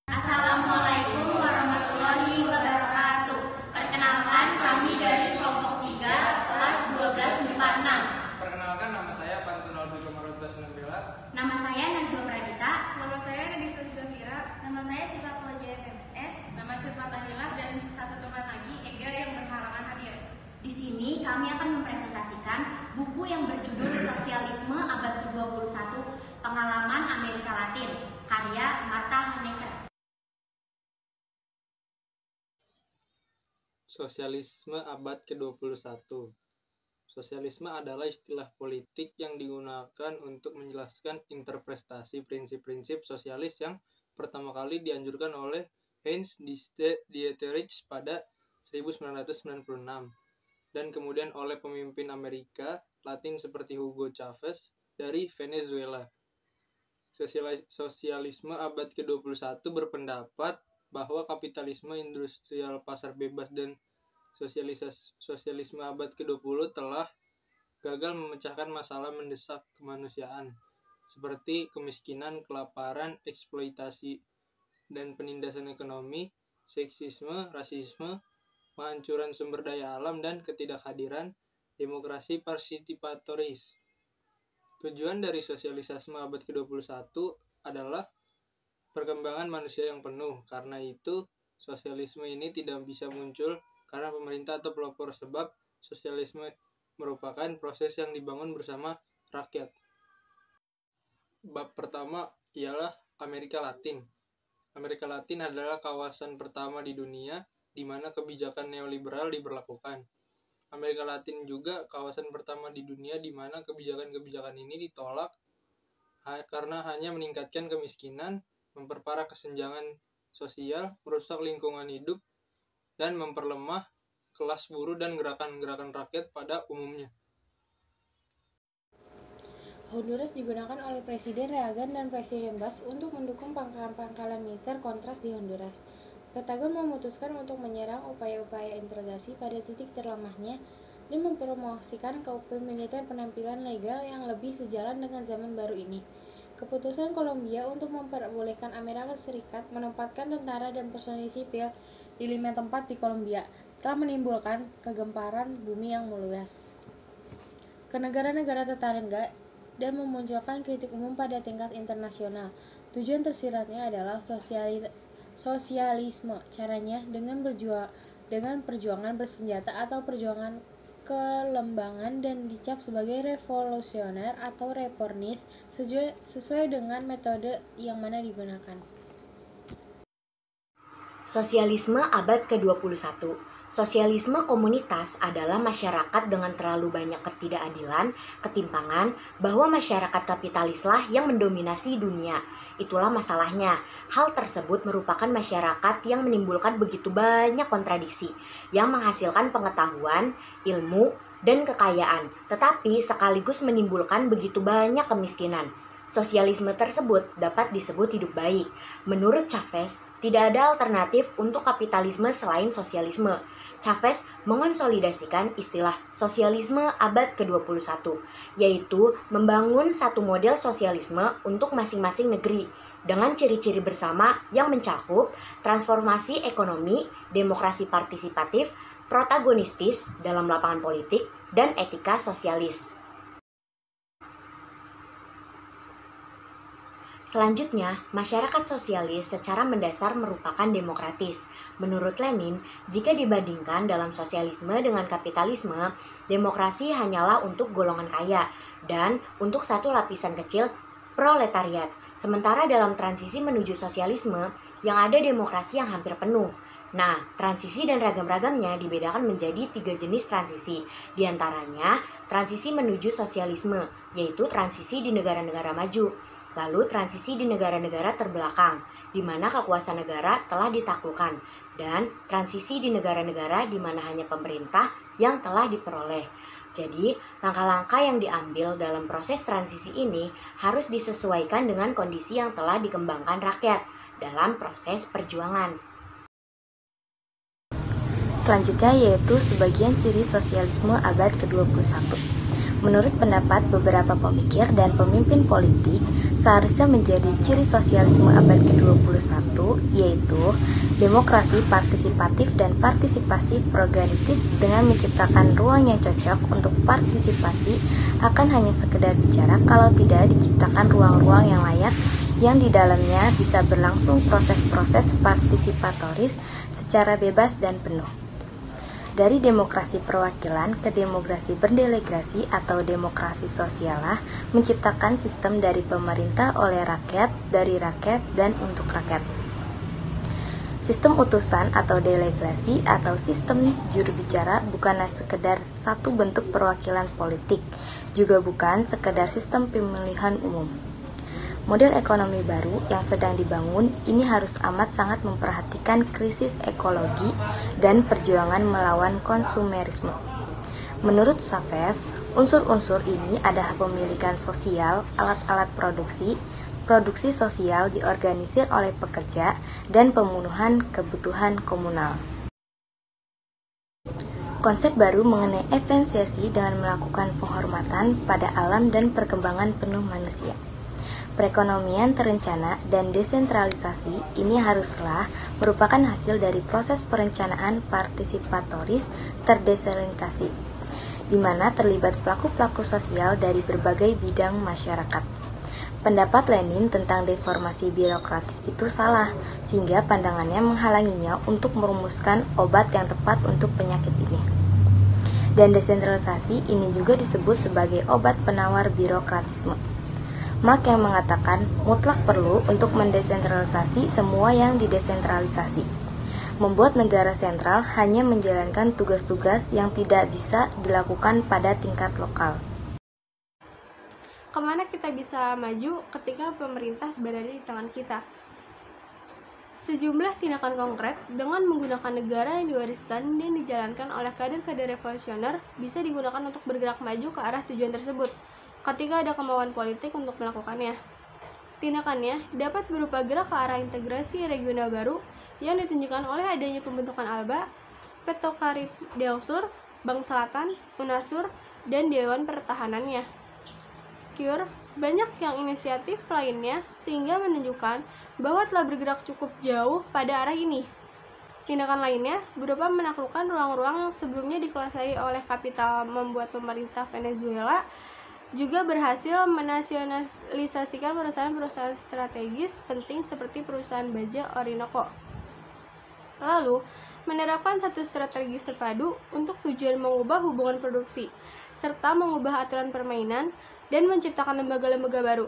Assalamualaikum warahmatullahi wabarakatuh. Perkenalkan, kami dari kelompok 3, kelas 1246. Perkenalkan, nama saya Pantunal Biko Maruta Sunambela. Nama saya Najwa Pradita. Nama saya Nadita Zahira. Nama saya Siva Pelajaran MSS. Nama saya Fatah Hilal dan satu teman lagi Ega yang berhalangan hadir. Di sini kami akan mempresentasikan buku yang berjudul Sosialisme Abad ke-21, Pengalaman Amerika Latin, karya Martha Hanecker. Sosialisme abad ke-21. Sosialisme adalah istilah politik yang digunakan untuk menjelaskan interpretasi prinsip-prinsip sosialis yang pertama kali dianjurkan oleh Heinz Dieterich pada 1996 dan kemudian oleh pemimpin Amerika Latin seperti Hugo Chavez dari Venezuela. Sosialisme abad ke-21 berpendapat bahwa kapitalisme industrial pasar bebas dan sosialisme abad ke-20 telah gagal memecahkan masalah mendesak kemanusiaan seperti kemiskinan, kelaparan, eksploitasi dan penindasan ekonomi, seksisme, rasisme, penghancuran sumber daya alam, dan ketidakhadiran demokrasi partisipatoris. Tujuan dari sosialisme abad ke-21 adalah perkembangan manusia yang penuh. Karena itu, sosialisme ini tidak bisa muncul karena pemerintah atau pelopor, sebab sosialisme merupakan proses yang dibangun bersama rakyat. Bab pertama ialah Amerika Latin. Amerika Latin adalah kawasan pertama di dunia di mana kebijakan neoliberal diberlakukan. Amerika Latin juga kawasan pertama di dunia di mana kebijakan-kebijakan ini ditolak karena hanya meningkatkan kemiskinan, memperparah kesenjangan sosial, merusak lingkungan hidup, dan memperlemah kelas buruh dan gerakan-gerakan rakyat pada umumnya. Honduras digunakan oleh Presiden Reagan dan Presiden Bush untuk mendukung pangkalan-pangkalan militer kontras di Honduras. Pentagon memutuskan untuk menyerang upaya-upaya integrasi pada titik terlemahnya dan mempromosikan kepemilikan penampilan legal yang lebih sejalan dengan zaman baru ini. Keputusan Kolombia untuk memperbolehkan Amerika Serikat menempatkan tentara dan personil sipil di 5 tempat di Kolombia telah menimbulkan kegemparan bumi yang meluas ke negara-negara tetangga dan memunculkan kritik umum pada tingkat internasional. Tujuan tersiratnya adalah sosialisme. Caranya dengan perjuangan bersenjata atau perjuangan kelembangan dan dicap sebagai revolusioner atau reformis sesuai dengan metode yang mana digunakan. Sosialisme abad ke-21. Sosialisme komunitas adalah masyarakat dengan terlalu banyak ketidakadilan, ketimpangan, bahwa masyarakat kapitalislah yang mendominasi dunia. Itulah masalahnya. Hal tersebut merupakan masyarakat yang menimbulkan begitu banyak kontradiksi, yang menghasilkan pengetahuan, ilmu, dan kekayaan, tetapi sekaligus menimbulkan begitu banyak kemiskinan. Sosialisme tersebut dapat disebut hidup baik. Menurut Chavez, tidak ada alternatif untuk kapitalisme selain sosialisme. Chavez mengonsolidasikan istilah sosialisme abad ke-21, yaitu membangun satu model sosialisme untuk masing-masing negeri dengan ciri-ciri bersama yang mencakup transformasi ekonomi, demokrasi partisipatif, protagonistis dalam lapangan politik, dan etika sosialis. Selanjutnya, masyarakat sosialis secara mendasar merupakan demokratis. Menurut Lenin, jika dibandingkan dalam sosialisme dengan kapitalisme, demokrasi hanyalah untuk golongan kaya dan untuk satu lapisan kecil proletariat. Sementara dalam transisi menuju sosialisme, yang ada demokrasi yang hampir penuh. Nah, transisi dan ragam-ragamnya dibedakan menjadi 3 jenis transisi. Di antaranya, transisi menuju sosialisme, yaitu transisi di negara-negara maju. Lalu transisi di negara-negara terbelakang, di mana kekuasaan negara telah ditaklukkan, dan transisi di negara-negara di mana hanya pemerintah yang telah diperoleh. Jadi, langkah-langkah yang diambil dalam proses transisi ini harus disesuaikan dengan kondisi yang telah dikembangkan rakyat dalam proses perjuangan. Selanjutnya yaitu sebagian ciri sosialisme abad ke-21. Menurut pendapat beberapa pemikir dan pemimpin politik, seharusnya menjadi ciri sosialisme abad ke-21, yaitu demokrasi partisipatif dan partisipasi progresistis dengan menciptakan ruang yang cocok untuk partisipasi akan hanya sekedar bicara kalau tidak diciptakan ruang-ruang yang layak yang di dalamnya bisa berlangsung proses-proses partisipatoris secara bebas dan penuh. Dari demokrasi perwakilan ke demokrasi berdelegasi atau demokrasi sosialah menciptakan sistem dari pemerintah oleh rakyat, dari rakyat, dan untuk rakyat. Sistem utusan atau delegasi atau sistem juru bicara bukanlah sekedar satu bentuk perwakilan politik, juga bukan sekedar sistem pemilihan umum. Model ekonomi baru yang sedang dibangun ini harus amat sangat memperhatikan krisis ekologi dan perjuangan melawan konsumerisme. Menurut Chavez, unsur-unsur ini adalah pemilikan sosial, alat-alat produksi sosial diorganisir oleh pekerja, dan pemenuhan kebutuhan komunal. Konsep baru mengenai esensiasi dengan melakukan penghormatan pada alam dan perkembangan penuh manusia. Perekonomian terencana dan desentralisasi ini haruslah merupakan hasil dari proses perencanaan partisipatoris terdesentralisasi, di mana terlibat pelaku-pelaku sosial dari berbagai bidang masyarakat. Pendapat Lenin tentang deformasi birokratis itu salah, sehingga pandangannya menghalanginya untuk merumuskan obat yang tepat untuk penyakit ini. Dan desentralisasi ini juga disebut sebagai obat penawar birokratisme. Marx yang mengatakan mutlak perlu untuk mendesentralisasi semua yang didesentralisasi. Membuat negara sentral hanya menjalankan tugas-tugas yang tidak bisa dilakukan pada tingkat lokal. Kemana kita bisa maju ketika pemerintah berada di tangan kita? Sejumlah tindakan konkret dengan menggunakan negara yang diwariskan dan dijalankan oleh kader-kader revolusioner bisa digunakan untuk bergerak maju ke arah tujuan tersebut ketika ada kemauan politik untuk melakukannya. Tindakannya dapat berupa gerak ke arah integrasi regional baru yang ditunjukkan oleh adanya pembentukan ALBA, Pettokarib Delsur, Bank Selatan, UNASUR, dan Dewan Pertahanannya. Secure, banyak yang inisiatif lainnya sehingga menunjukkan bahwa telah bergerak cukup jauh pada arah ini. Tindakan lainnya berupa menaklukkan ruang-ruang yang sebelumnya dikuasai oleh kapital membuat pemerintah Venezuela juga berhasil menasionalisasikan perusahaan-perusahaan strategis penting seperti perusahaan baja Orinoco. Lalu, menerapkan satu strategi terpadu untuk tujuan mengubah hubungan produksi, serta mengubah aturan permainan dan menciptakan lembaga-lembaga baru.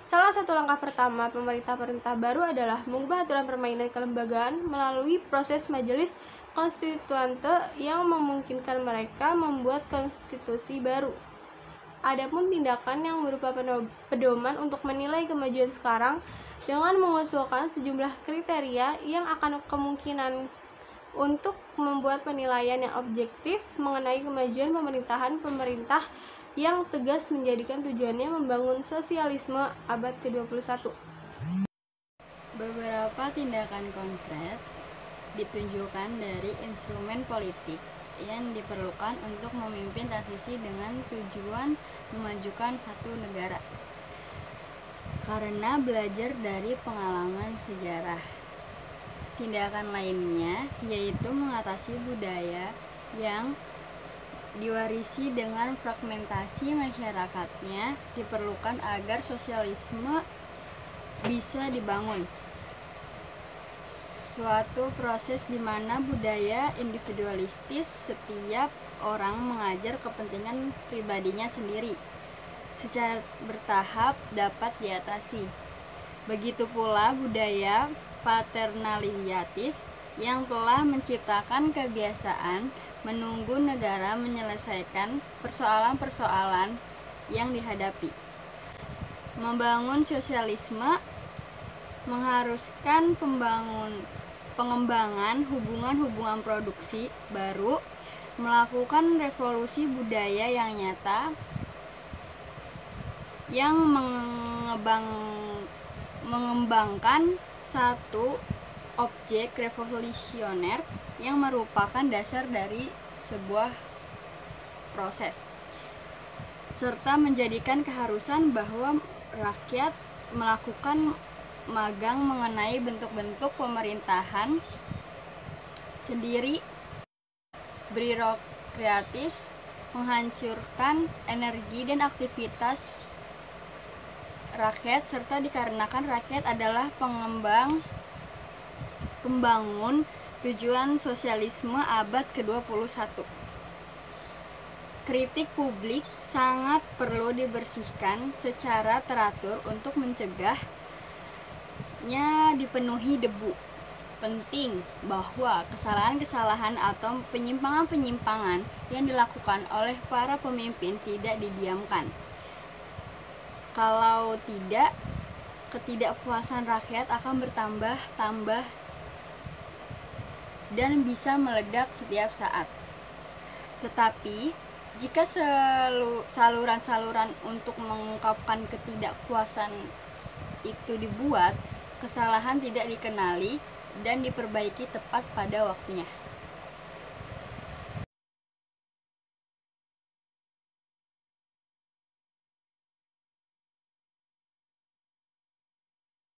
Salah satu langkah pertama pemerintah baru adalah mengubah aturan permainan kelembagaan melalui proses majelis konstituante yang memungkinkan mereka membuat konstitusi baru. Adapun tindakan yang berupa pedoman untuk menilai kemajuan sekarang dengan mengusulkan sejumlah kriteria yang akan kemungkinan untuk membuat penilaian yang objektif mengenai kemajuan pemerintahan pemerintah yang tegas menjadikan tujuannya membangun sosialisme abad ke-21. Beberapa tindakan konkret ditunjukkan dari instrumen politik yang diperlukan untuk memimpin transisi dengan tujuan memajukan satu negara. Karena belajar dari pengalaman sejarah. Tindakan lainnya yaitu mengatasi budaya yang diwarisi dengan fragmentasi masyarakatnya diperlukan agar sosialisme bisa dibangun. Suatu proses di mana budaya individualistis setiap orang mengajar kepentingan pribadinya sendiri secara bertahap dapat diatasi. Begitu pula budaya paternaliatis yang telah menciptakan kebiasaan menunggu negara menyelesaikan persoalan-persoalan yang dihadapi. Membangun sosialisme mengharuskan pengembangan hubungan-hubungan produksi baru, melakukan revolusi budaya yang nyata, yang mengembangkan satu objek revolusioner yang merupakan dasar dari sebuah proses. serta menjadikan keharusan bahwa rakyat melakukan magang mengenai bentuk-bentuk pemerintahan sendiri, birokratis, menghancurkan energi dan aktivitas rakyat, serta dikarenakan rakyat adalah pembangun tujuan sosialisme abad ke-21. Kritik publik sangat perlu dibersihkan secara teratur untuk mencegahnya dipenuhi debu. Penting bahwa kesalahan-kesalahan atau penyimpangan-penyimpangan yang dilakukan oleh para pemimpin tidak didiamkan. Kalau tidak, ketidakpuasan rakyat akan bertambah-tambah dan bisa meledak setiap saat. Tetapi jika saluran-saluran untuk mengungkapkan ketidakpuasan itu dibuat, kesalahan tidak dikenali dan diperbaiki tepat pada waktunya.